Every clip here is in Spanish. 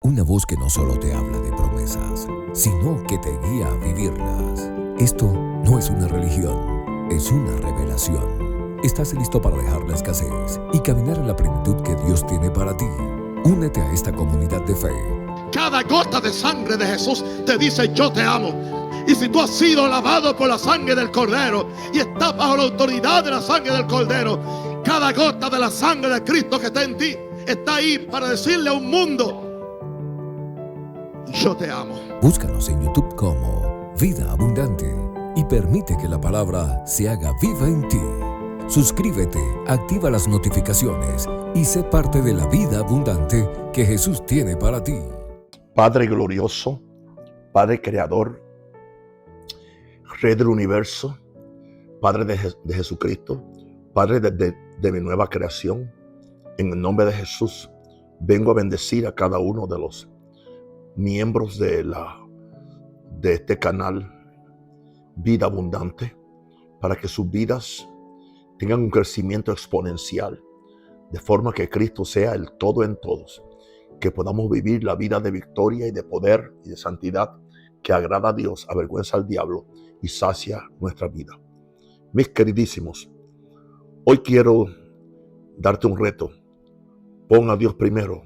Una voz que no solo te habla de promesas, sino que te guía a vivirlas. Esto no es una religión, es una revelación. ¿Estás listo para dejar la escasez y caminar en la plenitud que Dios tiene para ti? Únete a esta comunidad de fe. Cada gota de sangre de Jesús te dice: yo te amo. Y si tú has sido lavado por la sangre del Cordero y estás bajo la autoridad de la sangre del Cordero, cada gota de la sangre de Cristo que está en ti está ahí para decirle a un mundo: yo te amo. Búscanos en YouTube como Vida Abundante y permite que la palabra se haga viva en ti. Suscríbete, activa las notificaciones y sé parte de la vida abundante que Jesús tiene para ti. Padre glorioso, Padre creador, Rey del universo, Padre de Jesucristo, Padre de mi nueva creación, en el nombre de Jesús, vengo a bendecir a cada uno de los miembros de este canal Vida Abundante, para que sus vidas tengan un crecimiento exponencial, de forma que Cristo sea el todo en todos, que podamos vivir la vida de victoria y de poder y de santidad que agrada a Dios, avergüenza al diablo y sacia nuestra vida. Mis queridísimos, hoy quiero darte un reto. Pon a Dios primero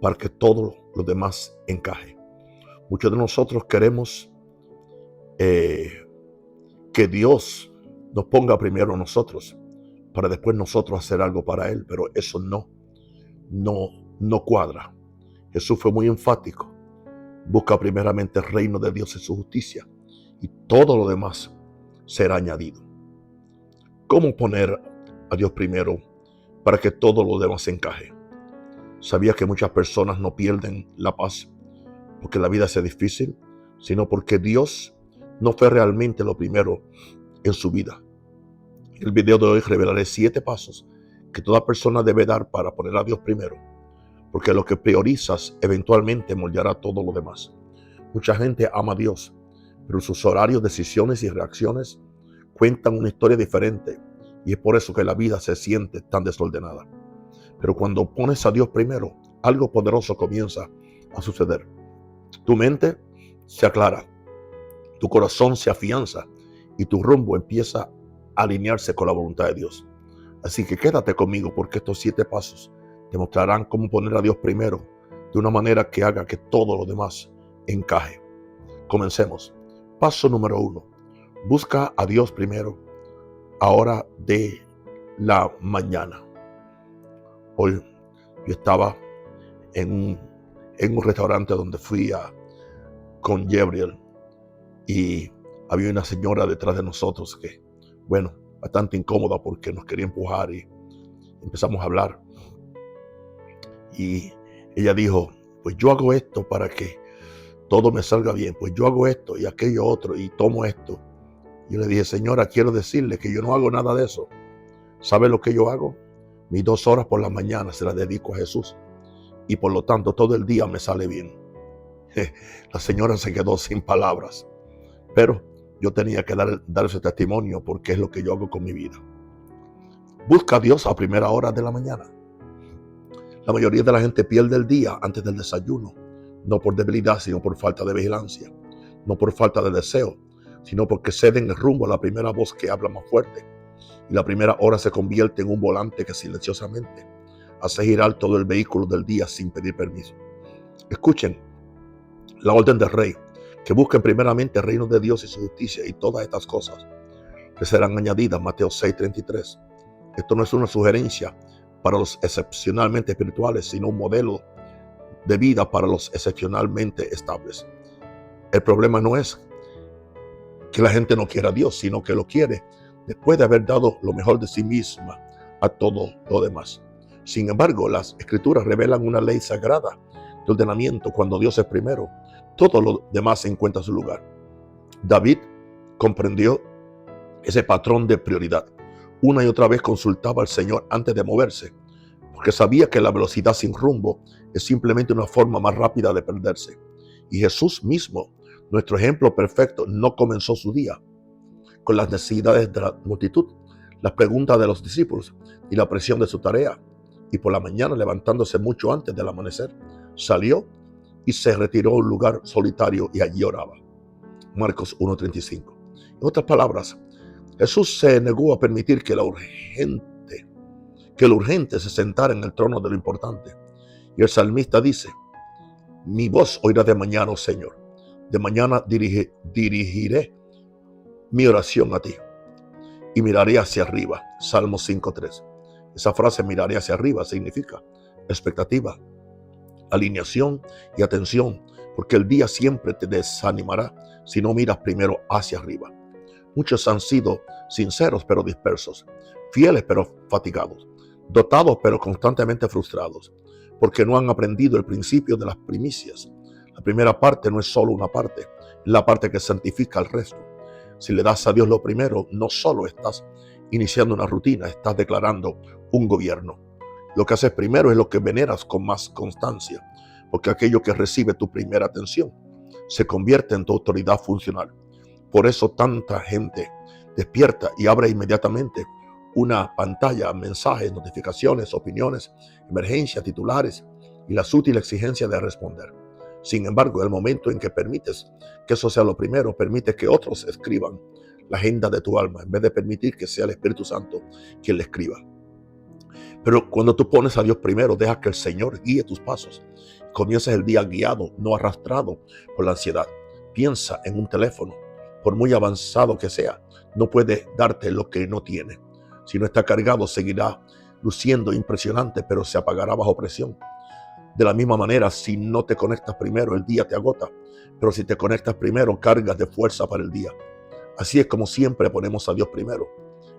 para que todo lo demás encaje. Muchos de nosotros queremos que Dios nos ponga primero a nosotros para después nosotros hacer algo para Él, pero eso no cuadra. Jesús fue muy enfático. Busca primeramente el reino de Dios y su justicia, y todo lo demás será añadido. ¿Cómo poner a Dios primero para que todo lo demás encaje? ¿Sabía que muchas personas no pierden la paz porque la vida sea difícil, sino porque Dios no fue realmente lo primero en su vida? En el video de hoy revelaré 7 pasos que toda persona debe dar para poner a Dios primero, porque lo que priorizas eventualmente moldeará todo lo demás. Mucha gente ama a Dios, pero sus horarios, decisiones y reacciones cuentan una historia diferente, y es por eso que la vida se siente tan desordenada. Pero cuando pones a Dios primero, algo poderoso comienza a suceder. Tu mente se aclara, tu corazón se afianza y tu rumbo empieza a alinearse con la voluntad de Dios. Así que quédate conmigo, porque estos 7 pasos te mostrarán cómo poner a Dios primero de una manera que haga que todo lo demás encaje. Comencemos. Paso número 1. Busca a Dios primero a hora de la mañana. Hoy yo estaba en un restaurante donde fui con Gabriel, y había una señora detrás de nosotros que, bastante incómoda porque nos quería empujar, y empezamos a hablar. Y ella dijo: pues yo hago esto para que todo me salga bien, pues yo hago esto y aquello otro y tomo esto. Yo le dije: señora, quiero decirle que yo no hago nada de eso. ¿Sabe lo que yo hago? Mis 2 horas por la mañana se las dedico a Jesús, y por lo tanto todo el día me sale bien. La señora se quedó sin palabras, pero yo tenía que dar ese testimonio porque es lo que yo hago con mi vida. Busca a Dios a primera hora de la mañana. La mayoría de la gente pierde el día antes del desayuno, no por debilidad, sino por falta de vigilancia, no por falta de deseo, sino porque ceden el rumbo a la primera voz que habla más fuerte. Y la primera hora se convierte en un volante que silenciosamente hace girar todo el vehículo del día sin pedir permiso. Escuchen la orden del rey: que busquen primeramente el reino de Dios y su justicia, y todas estas cosas les serán añadidas. Mateo 6:33. Esto no es una sugerencia para los excepcionalmente espirituales, sino un modelo de vida para los excepcionalmente estables. El problema no es que la gente no quiera a Dios, sino que lo quiere después de haber dado lo mejor de sí misma a todo lo demás. Sin embargo, las escrituras revelan una ley sagrada de ordenamiento. Cuando Dios es primero, todo lo demás se encuentra en su lugar. David comprendió ese patrón de prioridad. Una y otra vez consultaba al Señor antes de moverse, porque sabía que la velocidad sin rumbo es simplemente una forma más rápida de perderse. Y Jesús mismo, nuestro ejemplo perfecto, no comenzó su día con las necesidades de la multitud, las preguntas de los discípulos y la presión de su tarea. Y por la mañana, levantándose mucho antes del amanecer, salió y se retiró a un lugar solitario y allí oraba. Marcos 1:35. En otras palabras, Jesús se negó a permitir que lo urgente se sentara en el trono de lo importante. Y el salmista dice: mi voz oirá de mañana, oh Señor. De mañana dirigiré mi oración a ti y miraré hacia arriba. Salmo 5:3. Esa frase, miraré hacia arriba, significa expectativa, alineación y atención, porque el día siempre te desanimará si no miras primero hacia arriba. Muchos han sido sinceros pero dispersos, fieles pero fatigados, dotados pero constantemente frustrados, porque no han aprendido el principio de las primicias. La primera parte no es solo una parte, es la parte que santifica al resto. Si le das a Dios lo primero, no solo estás iniciando una rutina, estás declarando un gobierno. Lo que haces primero es lo que veneras con más constancia, porque aquello que recibe tu primera atención se convierte en tu autoridad funcional. Por eso tanta gente despierta y abre inmediatamente una pantalla, mensajes, notificaciones, opiniones, emergencias, titulares y la sutil exigencia de responder. Sin embargo, el momento en que permites que eso sea lo primero, permite que otros escriban la agenda de tu alma, en vez de permitir que sea el Espíritu Santo quien la escriba. Pero cuando tú pones a Dios primero, deja que el Señor guíe tus pasos. Comiences el día guiado, no arrastrado por la ansiedad. Piensa en un teléfono, por muy avanzado que sea, no puede darte lo que no tiene. Si no está cargado, seguirá luciendo impresionante, pero se apagará bajo presión. De la misma manera, si no te conectas primero, el día te agota. Pero si te conectas primero, cargas de fuerza para el día. Así es como siempre ponemos a Dios primero,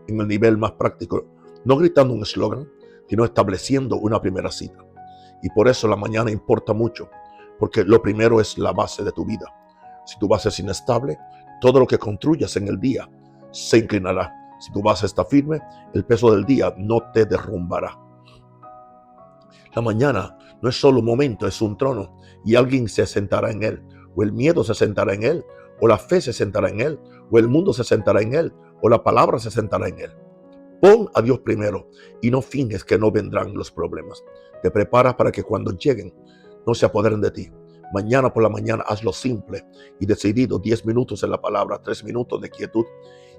en el nivel más práctico, no gritando un eslogan, sino estableciendo una primera cita. Y por eso la mañana importa mucho, porque lo primero es la base de tu vida. Si tu base es inestable, todo lo que construyas en el día se inclinará. Si tu base está firme, el peso del día no te derrumbará. La mañana no es solo un momento, es un trono y alguien se sentará en él. O el miedo se sentará en él, o la fe se sentará en él, o el mundo se sentará en él, o la palabra se sentará en él. Pon a Dios primero y no finges que no vendrán los problemas. Te preparas para que cuando lleguen no se apoderen de ti. Mañana por la mañana hazlo simple y decidido. 10 minutos en la palabra, 3 minutos de quietud.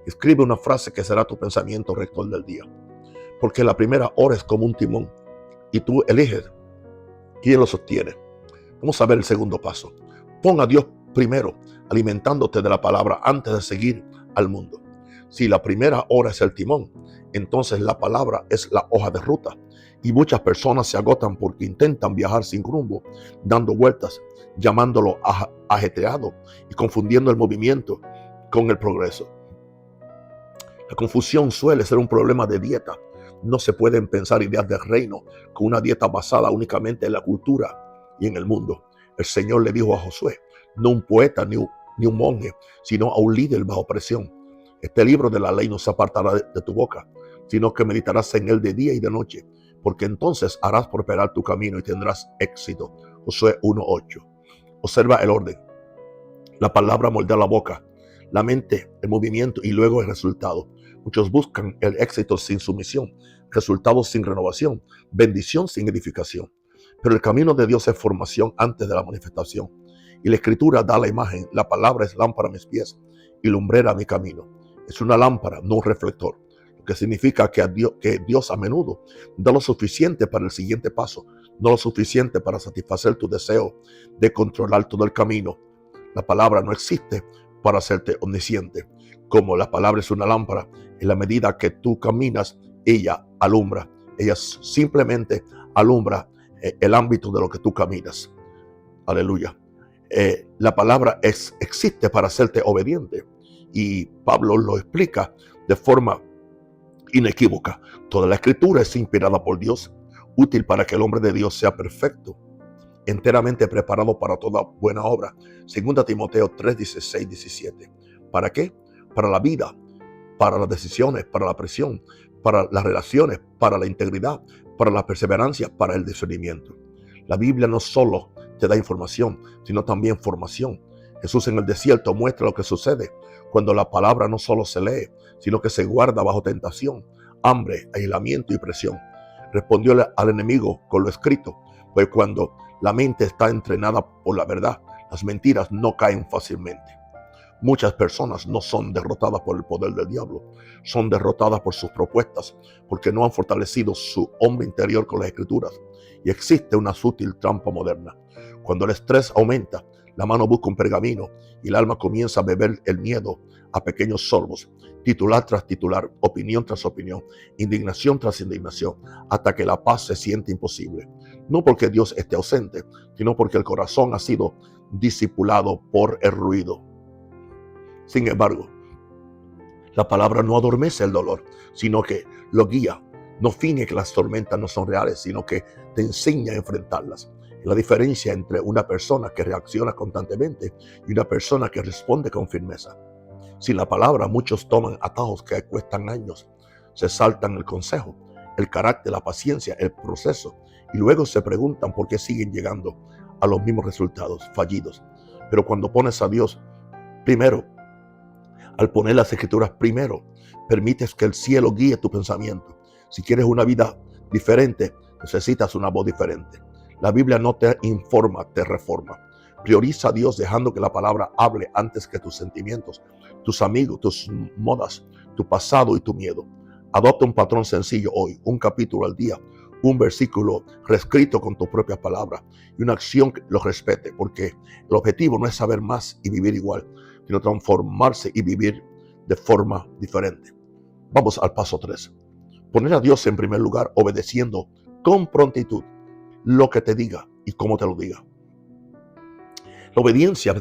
Escribe una frase que será tu pensamiento rector del día. Porque la primera hora es como un timón y tú eliges quién lo sostiene. Vamos a ver el segundo paso. Pon a Dios primero, alimentándote de la palabra antes de seguir al mundo. Si la primera hora es el timón, entonces la palabra es la hoja de ruta. Y muchas personas se agotan porque intentan viajar sin rumbo, dando vueltas, llamándolo ajetreado y confundiendo el movimiento con el progreso. La confusión suele ser un problema de dieta. No se pueden pensar ideas del reino con una dieta basada únicamente en la cultura y en el mundo. El Señor le dijo a Josué, no un poeta ni un monje, sino a un líder bajo presión. Este libro de la ley no se apartará de tu boca, sino que meditarás en él de día y de noche, porque entonces harás prosperar tu camino y tendrás éxito. Josué 1:8. Observa el orden. La palabra moldea la boca, la mente, el movimiento y luego el resultado. Muchos buscan el éxito sin sumisión, resultados sin renovación, bendición sin edificación. Pero el camino de Dios es formación antes de la manifestación. Y la escritura da la imagen. La palabra es lámpara a mis pies y lumbrera a mi camino. Es una lámpara, no un reflector. Lo que significa que Dios a menudo da lo suficiente para el siguiente paso, no lo suficiente para satisfacer tu deseo de controlar todo el camino. La palabra no existe para hacerte omnisciente. Como la palabra es una lámpara, en la medida que tú caminas, ella alumbra. Ella simplemente alumbra el ámbito de lo que tú caminas. Aleluya. La palabra existe para hacerte obediente. Y Pablo lo explica de forma inequívoca. Toda la escritura es inspirada por Dios, útil para que el hombre de Dios sea perfecto, enteramente preparado para toda buena obra. 2 Timoteo 3:16-17. ¿Para qué? Para la vida, para las decisiones, para la presión, para las relaciones, para la integridad, para la perseverancia, para el discernimiento. La Biblia no solo te da información, sino también formación. Jesús en el desierto muestra lo que sucede cuando la palabra no solo se lee, sino que se guarda bajo tentación, hambre, aislamiento y presión. Respondió al enemigo con lo escrito, Pues cuando la mente está entrenada por la verdad, las mentiras no caen fácilmente. Muchas personas no son derrotadas por el poder del diablo, son derrotadas por sus propuestas, porque no han fortalecido su hombre interior con las escrituras. Y existe una sutil trampa moderna. Cuando el estrés aumenta, la mano busca un pergamino y el alma comienza a beber el miedo a pequeños sorbos, titular tras titular, opinión tras opinión, indignación tras indignación, hasta que la paz se siente imposible. No porque Dios esté ausente, sino porque el corazón ha sido discipulado por el ruido. Sin embargo, la palabra no adormece el dolor, sino que lo guía. No finge que las tormentas no son reales, sino que te enseña a enfrentarlas. La diferencia entre una persona que reacciona constantemente y una persona que responde con firmeza. Sin la palabra, muchos toman atajos que cuestan años. Se saltan el consejo, el carácter, la paciencia, el proceso, y luego se preguntan por qué siguen llegando a los mismos resultados fallidos. Pero cuando pones a Dios primero, al poner las escrituras primero, permites que el cielo guíe tu pensamiento. Si quieres una vida diferente, necesitas una voz diferente. La Biblia no te informa, te reforma. Prioriza a Dios dejando que la palabra hable antes que tus sentimientos, tus amigos, tus modas, tu pasado y tu miedo. Adopta un patrón sencillo hoy, un capítulo al día, un versículo reescrito con tus propias palabras y una acción que lo respete, porque el objetivo no es saber más y vivir igual, sino transformarse y vivir de forma diferente. Vamos al paso 3. Poner a Dios en primer lugar, obedeciendo con prontitud lo que te diga y cómo te lo diga. La obediencia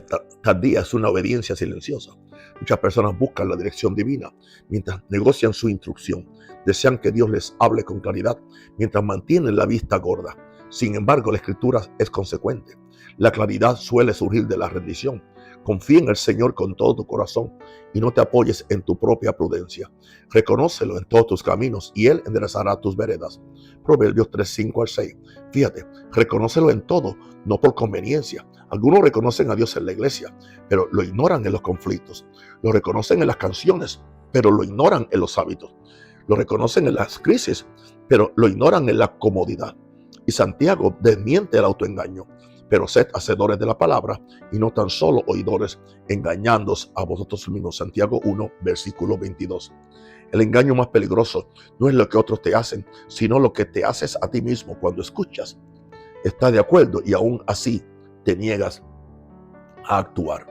tardía es una obediencia silenciosa. Muchas personas buscan la dirección divina mientras negocian su instrucción. Desean que Dios les hable con claridad mientras mantienen la vista gorda. Sin embargo, la escritura es consecuente. La claridad suele surgir de la rendición. Confía en el Señor con todo tu corazón y no te apoyes en tu propia prudencia. Reconócelo en todos tus caminos y Él enderezará tus veredas. Proverbios 3, 5 al 6. Fíjate, reconócelo en todo, no por conveniencia. Algunos reconocen a Dios en la iglesia, pero lo ignoran en los conflictos. Lo reconocen en las canciones, pero lo ignoran en los hábitos. Lo reconocen en las crisis, pero lo ignoran en la comodidad. Y Santiago desmiente el autoengaño. Pero sed hacedores de la palabra y no tan solo oidores, engañándoos a vosotros mismos. Santiago 1, versículo 22. El engaño más peligroso no es lo que otros te hacen, sino lo que te haces a ti mismo cuando escuchas. Estás de acuerdo y aún así te niegas a actuar.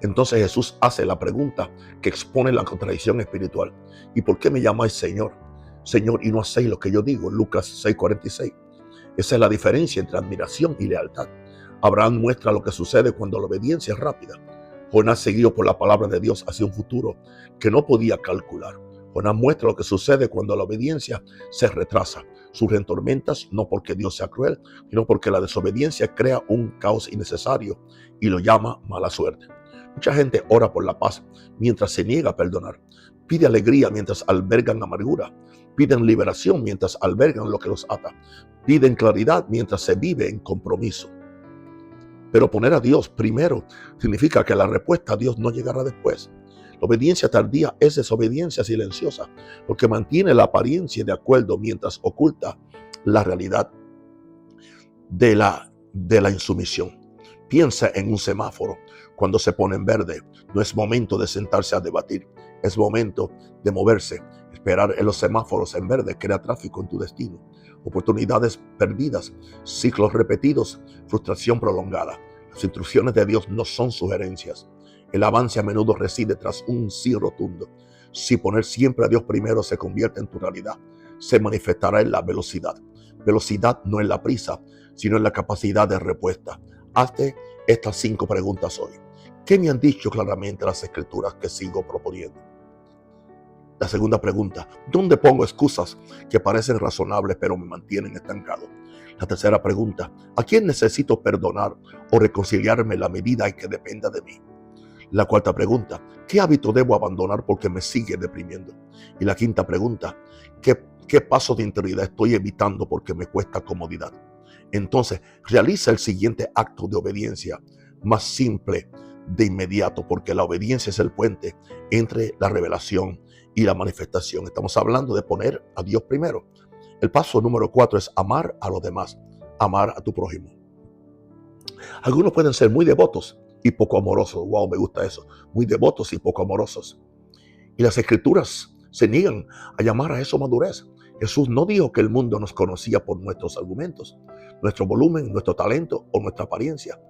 Entonces Jesús hace la pregunta que expone la contradicción espiritual. ¿Y por qué me llamáis Señor? Señor, y no hacéis lo que yo digo. Lucas 6:46. Esa es la diferencia entre admiración y lealtad. Abraham muestra lo que sucede cuando la obediencia es rápida. Jonás, seguido por la palabra de Dios, hacia un futuro que no podía calcular. Jonás muestra lo que sucede cuando la obediencia se retrasa. Surgen tormentas no porque Dios sea cruel, sino porque la desobediencia crea un caos innecesario y lo llama mala suerte. Mucha gente ora por la paz mientras se niega a perdonar. Pide alegría mientras albergan amargura. Piden liberación mientras albergan lo que los ata. Piden claridad mientras se vive en compromiso. Pero poner a Dios primero significa que la respuesta a Dios no llegará después. La obediencia tardía es desobediencia silenciosa, porque mantiene la apariencia de acuerdo mientras oculta la realidad de la insumisión. Piensa en un semáforo. Cuando se pone en verde, no es momento de sentarse a debatir, es momento de moverse. Esperar en los semáforos en verde crea tráfico en tu destino. Oportunidades perdidas, ciclos repetidos, frustración prolongada. Las instrucciones de Dios no son sugerencias. El avance a menudo reside tras un sí rotundo. Si poner siempre a Dios primero se convierte en tu realidad, se manifestará en la velocidad. Velocidad no en la prisa, sino en la capacidad de respuesta. Hazte estas 5 preguntas hoy. ¿Qué me han dicho claramente las escrituras que sigo proponiendo? La segunda pregunta, ¿dónde pongo excusas que parecen razonables pero me mantienen estancado? La tercera pregunta, ¿a quién necesito perdonar o reconciliarme en la medida en que dependa de mí? La cuarta pregunta, ¿qué hábito debo abandonar porque me sigue deprimiendo? Y la quinta pregunta, ¿qué paso de integridad estoy evitando porque me cuesta comodidad? Entonces, realiza el siguiente acto de obediencia, más simple de inmediato, porque la obediencia es el puente entre la revelación y la manifestación. Estamos hablando de poner a Dios primero. El paso número 4 es amar a los demás. amar a tu prójimo. Algunos pueden ser muy devotos y poco amorosos. Wow, me gusta eso. Muy devotos y poco amorosos. Y las escrituras se niegan a llamar a eso madurez. Jesús no dijo que el mundo nos conocía por nuestros argumentos, nuestro volumen, nuestro talento o nuestra apariencia.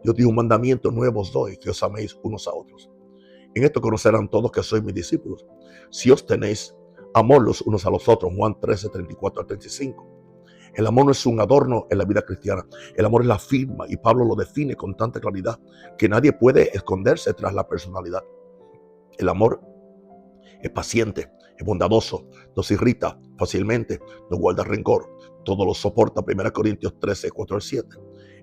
Dios dijo: un mandamiento nuevo os doy, que os améis unos a otros. En esto conocerán todos que sois mis discípulos, si os tenéis amor los unos a los otros. Juan 13, 34 al 35. El amor no es un adorno en la vida cristiana. El amor es la firma, y Pablo lo define con tanta claridad que nadie puede esconderse tras la personalidad. El amor es paciente, es bondadoso, no se irrita fácilmente, no guarda rencor, todo lo soporta. 1 Corintios 13, 4 al 7.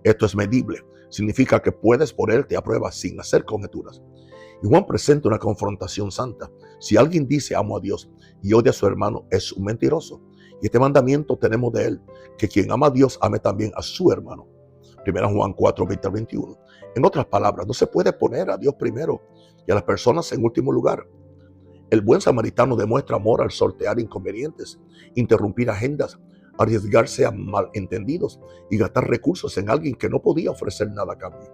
Esto es medible, significa que puedes ponerte a prueba sin hacer conjeturas. Y Juan presenta una confrontación santa. Si alguien dice amo a Dios y odia a su hermano, es un mentiroso. Y este mandamiento tenemos de él, que quien ama a Dios ame también a su hermano. 1 Juan 4, 20 al 21. En otras palabras, no se puede poner a Dios primero y a las personas en último lugar. El buen samaritano demuestra amor al sortear inconvenientes, interrumpir agendas, arriesgarse a malentendidos y gastar recursos en alguien que no podía ofrecer nada a cambio.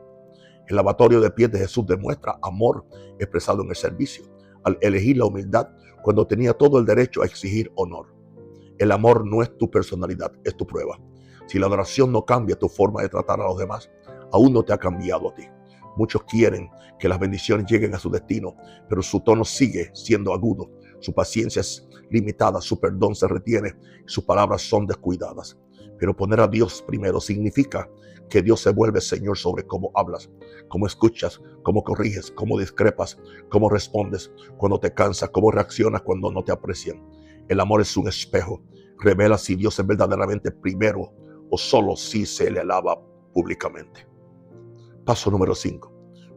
El lavatorio de pies de Jesús demuestra amor expresado en el servicio, al elegir la humildad cuando tenía todo el derecho a exigir honor. El amor no es tu personalidad, es tu prueba. Si la adoración no cambia tu forma de tratar a los demás, aún no te ha cambiado a ti. Muchos quieren que las bendiciones lleguen a su destino, pero su tono sigue siendo agudo, su paciencia es limitada, su perdón se retiene, sus palabras son descuidadas. Pero poner a Dios primero significa que Dios se vuelve Señor sobre cómo hablas, cómo escuchas, cómo corriges, cómo discrepas, cómo respondes, cuando te cansas, cómo reaccionas cuando no te aprecian. El amor es un espejo, revela si Dios es verdaderamente primero o solo si se le alaba públicamente. Paso número 5.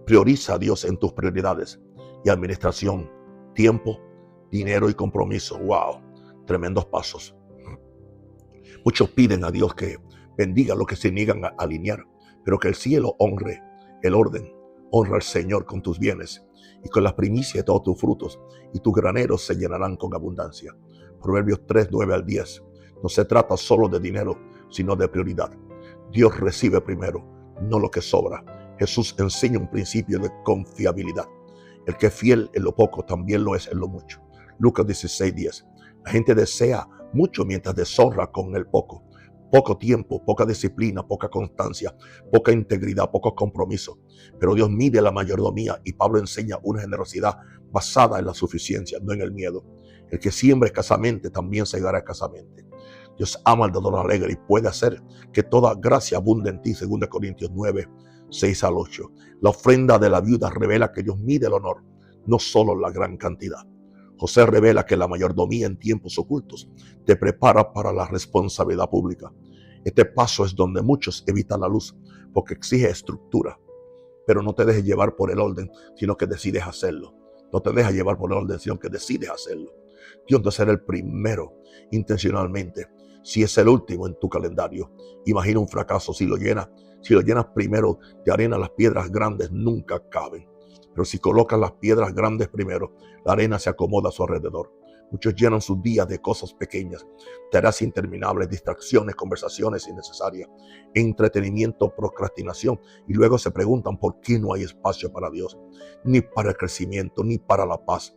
Prioriza a Dios en tus prioridades y administración, tiempo, dinero y compromiso. Wow, tremendos pasos. Muchos piden a Dios que bendiga lo que se niegan a alinear, pero que el cielo honre el orden. Honra al Señor con tus bienes y con las primicias de todos tus frutos, y tus graneros se llenarán con abundancia. Proverbios 3, 9 al 10. No se trata solo de dinero, sino de prioridad. Dios recibe primero, no lo que sobra. Jesús enseña un principio de confiabilidad. El que es fiel en lo poco también lo es en lo mucho. Lucas 16, 10. La gente desea mucho mientras deshonra con el poco. Poco tiempo, poca disciplina, poca constancia, poca integridad, poco compromiso. Pero Dios mide la mayordomía, y Pablo enseña una generosidad basada en la suficiencia, no en el miedo. El que siembra escasamente también segará escasamente. Dios ama al dador alegre y puede hacer que toda gracia abunde en ti. 2 Corintios 9, 6 al 8. La ofrenda de la viuda revela que Dios mide el honor, no solo la gran cantidad. José revela que la mayordomía en tiempos ocultos te prepara para la responsabilidad pública. Este paso es donde muchos evitan la luz, porque exige estructura. Pero no te dejes llevar por el orden, sino que decides hacerlo. No te dejes llevar por el orden, sino que decides hacerlo. Dios no será el primero intencionalmente, si es el último en tu calendario. Imagina un fracaso si lo llenas primero de arena. Las piedras grandes nunca caben. Pero si colocas las piedras grandes primero, la arena se acomoda a su alrededor. Muchos llenan sus días de cosas pequeñas, tareas interminables, distracciones, conversaciones innecesarias, entretenimiento, procrastinación, y luego se preguntan por qué no hay espacio para Dios, ni para el crecimiento, ni para la paz.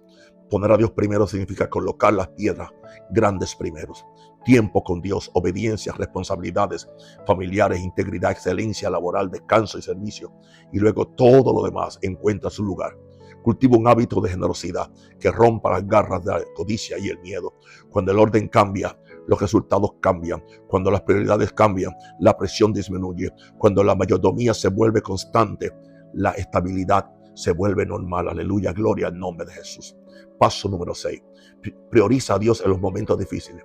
Poner a Dios primero significa colocar las piedras grandes primeros. Tiempo con Dios, obediencia, responsabilidades familiares, integridad, excelencia laboral, descanso y servicio. Y luego todo lo demás encuentra su lugar. Cultiva un hábito de generosidad que rompa las garras de la codicia y el miedo. Cuando el orden cambia, los resultados cambian. Cuando las prioridades cambian, la presión disminuye. Cuando la mayordomía se vuelve constante, la estabilidad se vuelve normal. Aleluya, gloria al nombre de Jesús. Paso número 6. Prioriza a Dios en los momentos difíciles.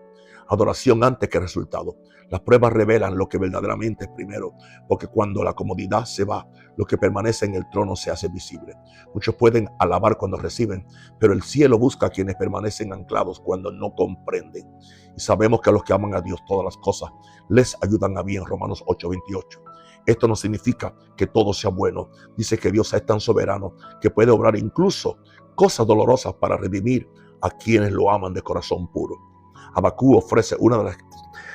Adoración antes que resultado. Las pruebas revelan lo que verdaderamente es primero, porque cuando la comodidad se va, lo que permanece en el trono se hace visible. Muchos pueden alabar cuando reciben, pero el cielo busca a quienes permanecen anclados cuando no comprenden. Y sabemos que a los que aman a Dios todas las cosas les ayudan a bien. Romanos 8:28. Esto no significa que todo sea bueno. Dice que Dios es tan soberano que puede obrar incluso cosas dolorosas para redimir a quienes lo aman de corazón puro. Habacuc ofrece una de las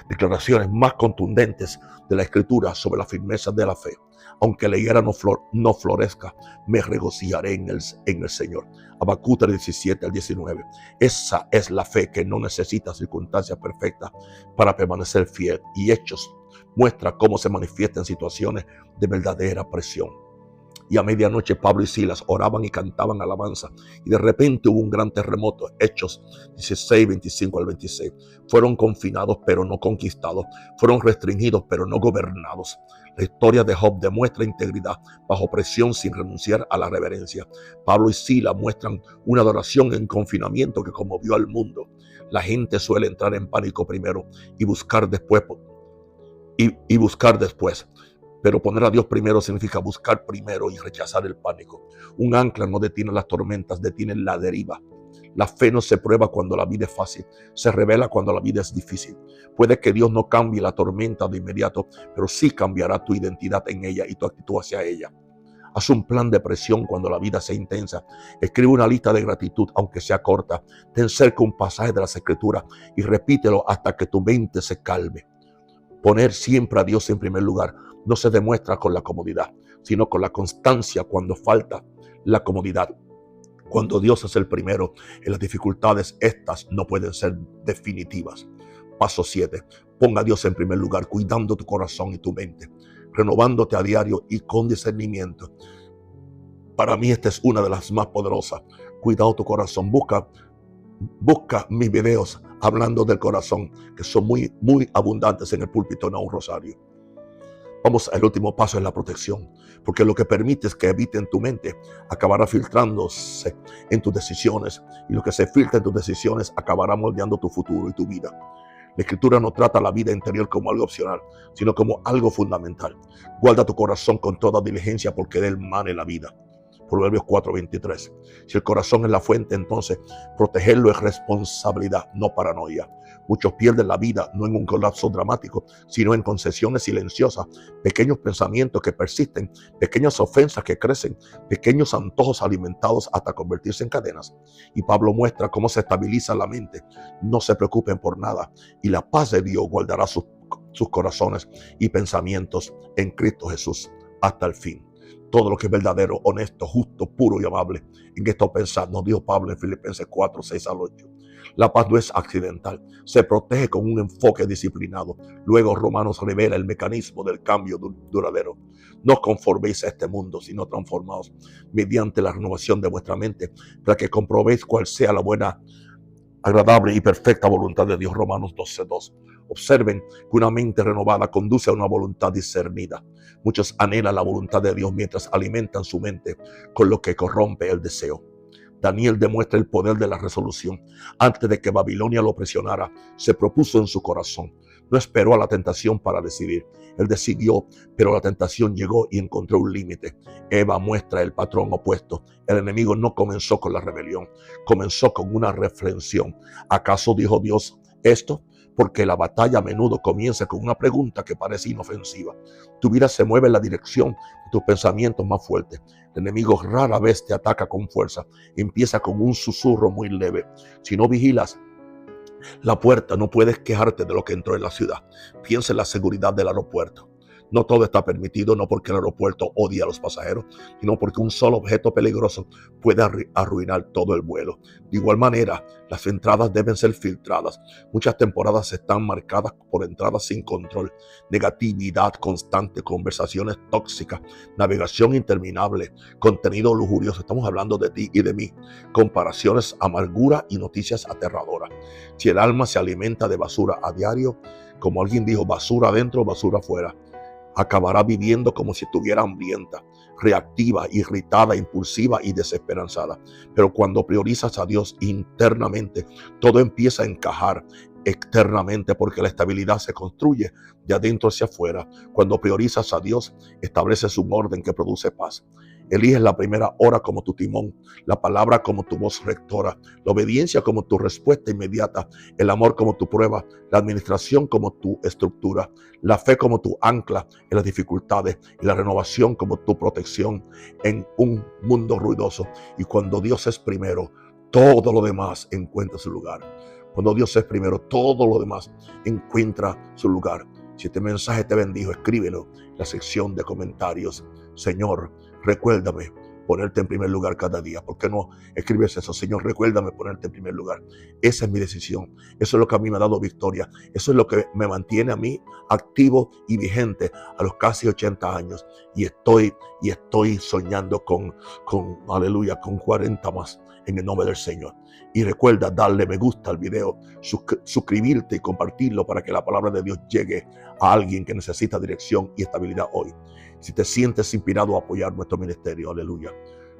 declaraciones más contundentes de la Escritura sobre la firmeza de la fe. Aunque la higuera no florezca, me regocijaré en el Señor. Habacuc 17 al 19. Esa es la fe que no necesita circunstancias perfectas para permanecer fiel. Y Hechos muestra cómo se manifiesta en situaciones de verdadera presión. Y a medianoche Pablo y Silas oraban y cantaban alabanza. Y de repente hubo un gran terremoto. Hechos 16, 25 al 26. Fueron confinados pero no conquistados. Fueron restringidos pero no gobernados. La historia de Job demuestra integridad bajo presión sin renunciar a la reverencia. Pablo y Silas muestran una adoración en confinamiento que conmovió al mundo. La gente suele entrar en pánico primero y buscar después. Pero poner a Dios primero significa buscar primero y rechazar el pánico. Un ancla no detiene las tormentas, detiene la deriva. La fe no se prueba cuando la vida es fácil, se revela cuando la vida es difícil. Puede que Dios no cambie la tormenta de inmediato, pero sí cambiará tu identidad en ella y tu actitud hacia ella. Haz un plan de presión cuando la vida sea intensa. Escribe una lista de gratitud, aunque sea corta. Ten cerca un pasaje de las Escrituras y repítelo hasta que tu mente se calme. Poner siempre a Dios en primer lugar no se demuestra con la comodidad, sino con la constancia cuando falta la comodidad. Cuando Dios es el primero en las dificultades, estas no pueden ser definitivas. Paso 7. Ponga a Dios en primer lugar, cuidando tu corazón y tu mente, renovándote a diario y con discernimiento. Para mí esta es una de las más poderosas. Cuidado tu corazón. Busca mis videos hablando del corazón, que son muy abundantes en el púlpito en un rosario. Vamos al último paso, es la protección, porque lo que permites que habite en tu mente acabará filtrándose en tus decisiones, y lo que se filtra en tus decisiones acabará moldeando tu futuro y tu vida. La Escritura no trata la vida interior como algo opcional, sino como algo fundamental. Guarda tu corazón con toda diligencia, porque de él mane la vida. Proverbios 4:23. Si el corazón es la fuente, entonces protegerlo es responsabilidad, no paranoia. Muchos pierden la vida no en un colapso dramático, sino en concesiones silenciosas, pequeños pensamientos que persisten, pequeñas ofensas que crecen, pequeños antojos alimentados hasta convertirse en cadenas. Y Pablo muestra cómo se estabiliza la mente. No se preocupen por nada, y la paz de Dios guardará sus corazones y pensamientos en Cristo Jesús hasta el fin. Todo lo que es verdadero, honesto, justo, puro y amable, en esto pensad, nos dijo Pablo en Filipenses 4, 6 al 8. La paz no es accidental, se protege con un enfoque disciplinado. Luego Romanos revela el mecanismo del cambio duradero. No os conforméis a este mundo, sino transformaos mediante la renovación de vuestra mente, para que comprobéis cuál sea la buena, agradable y perfecta voluntad de Dios. Romanos 12:2. Observen que una mente renovada conduce a una voluntad discernida. Muchos anhelan la voluntad de Dios mientras alimentan su mente con lo que corrompe el deseo. Daniel demuestra el poder de la resolución. Antes de que Babilonia lo presionara, se propuso en su corazón. No esperó a la tentación para decidir. Él decidió, pero la tentación llegó y encontró un límite. Eva muestra el patrón opuesto. El enemigo no comenzó con la rebelión, comenzó con una reflexión. ¿Acaso dijo Dios esto? Porque la batalla a menudo comienza con una pregunta que parece inofensiva. Tu vida se mueve en la dirección de tus pensamientos más fuertes. El enemigo rara vez te ataca con fuerza. Empieza con un susurro muy leve. Si no vigilas la puerta, no puedes quejarte de lo que entró en la ciudad. Piensa en la seguridad del aeropuerto. No todo está permitido, no porque el aeropuerto odia a los pasajeros, sino porque un solo objeto peligroso puede arruinar todo el vuelo. De igual manera, las entradas deben ser filtradas. Muchas temporadas están marcadas por entradas sin control, negatividad constante, conversaciones tóxicas, navegación interminable, contenido lujurioso. Estamos hablando de ti y de mí. Comparaciones, amargura y noticias aterradoras. Si el alma se alimenta de basura a diario, como alguien dijo, basura adentro, basura afuera, acabará viviendo como si estuviera hambrienta, reactiva, irritada, impulsiva y desesperanzada. Pero cuando priorizas a Dios internamente, todo empieza a encajar externamente, porque la estabilidad se construye de adentro hacia afuera. Cuando priorizas a Dios, estableces un orden que produce paz. Eliges la primera hora como tu timón, la palabra como tu voz rectora, la obediencia como tu respuesta inmediata, el amor como tu prueba, la administración como tu estructura, la fe como tu ancla en las dificultades y la renovación como tu protección en un mundo ruidoso. Y cuando Dios es primero, todo lo demás encuentra su lugar. Cuando Dios es primero, todo lo demás encuentra su lugar. Si este mensaje te bendijo, escríbelo en la sección de comentarios. Señor, recuérdame ponerte en primer lugar cada día. ¿Por qué no escribes eso? Señor, recuérdame ponerte en primer lugar. Esa es mi decisión. Eso es lo que a mí me ha dado victoria. Eso es lo que me mantiene a mí activo y vigente a los casi 80 años. Y estoy soñando con aleluya, con 40 más en el nombre del Señor. Y recuerda darle me gusta al video, suscribirte y compartirlo para que la palabra de Dios llegue a alguien que necesita dirección y estabilidad hoy. Si te sientes inspirado a apoyar nuestro ministerio, aleluya,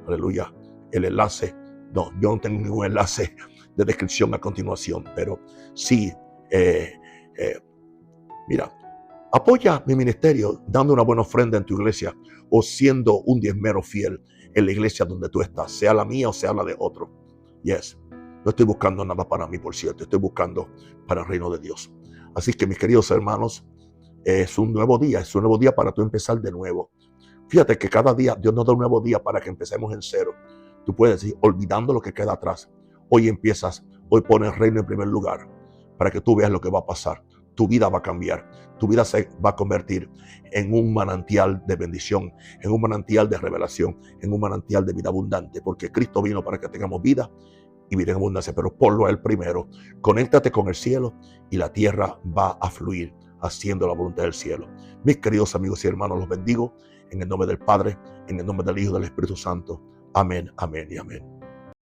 aleluya, el enlace, no, yo no tengo ningún enlace de descripción a continuación, pero sí, mira, apoya mi ministerio dando una buena ofrenda en tu iglesia o siendo un diezmero fiel en la iglesia donde tú estás, sea la mía o sea la de otro. Yes, no estoy buscando nada para mí, por cierto, estoy buscando para el reino de Dios. Así que mis queridos hermanos, es un nuevo día para tú empezar de nuevo. Fíjate que cada día Dios nos da un nuevo día para que empecemos en cero. Tú puedes ir olvidando lo que queda atrás. Hoy pones el reino en primer lugar para que tú veas lo que va a pasar. Tu vida va a cambiar, tu vida se va a convertir en un manantial de bendición, en un manantial de revelación, en un manantial de vida abundante, porque Cristo vino para que tengamos vida y vida en abundancia, pero ponlo a Él primero. Conéctate con el cielo y la tierra va a fluir haciendo la voluntad del cielo. Mis queridos amigos y hermanos, los bendigo en el nombre del Padre, en el nombre del Hijo y del Espíritu Santo. Amén, amén y amén.